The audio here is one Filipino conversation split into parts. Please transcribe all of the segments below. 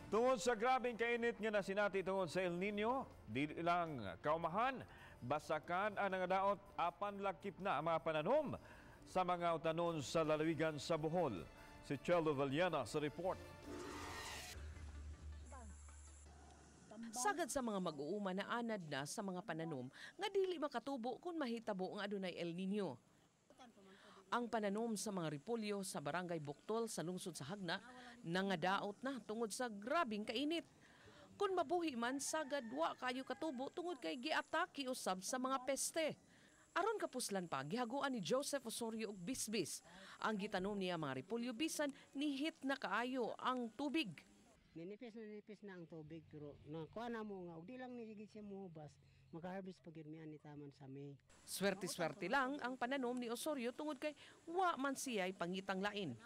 Tungod sa grabing kainit nga nasinati tungod sa El Nino, di lang kaumahan, basakan ang nangadaot apan lakip na ang mga pananom sa mga utanon sa lalawigan sa Bohol. Si Chelo Valiana sa report. Sagad sa mga mag-uuma na anad na sa mga pananom nga dili makatubo kung mahitabo ang adunay El Nino. Ang pananom sa mga repolyo sa Barangay Buktol sa lungsod sa Hagna nangadaot na tungod sa grabing kainit. Kung mabuhi man sagad wa kayo katubo tungod kay giatake usab sa mga peste. Aron kapuslan pa gihaguan ni Joseph Osorio og bisbis. Ang gitanom niya mga repolyo bisan nihit na kaayo ang tubig. Ninipis na ang tubig pero nakuha na mo nga ug di lang nigigit siya muhubas maka-harvest pagid mi ani taman sa May. Swerte-swerte lang ang pananom ni Osorio tungod kay wa man siya'y pangitang lain.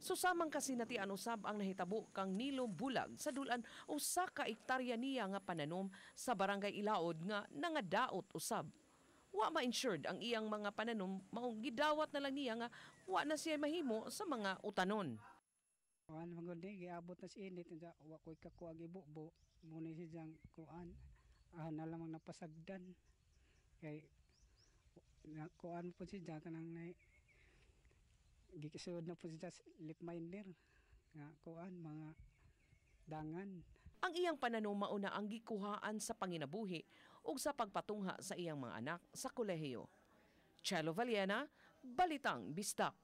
Susamang kasinatian usab ang nahitabo kang Nilo Bulag sa dulan usa ka ektarya niya nga pananom sa Barangay Ilaod nga nangadaot usab. Wa ma-insured ang iyang mga pananom maong gidawat na lang niya nga wa na siya mahimo sa mga utanon. Kuan magudi giabot na si init wa koy kakuha gibubo muna si jang kuan na lamang napasagdan kay kuan po si jang kanang nay gikisud na po si lip minder nga kuan mga dangan. Ang iyang pananom mauna ang gikuhaan sa panginabuhi ug sa pagpatungha sa iyang mga anak sa kolehiyo. Chelo Valiana, Balitang Bistak.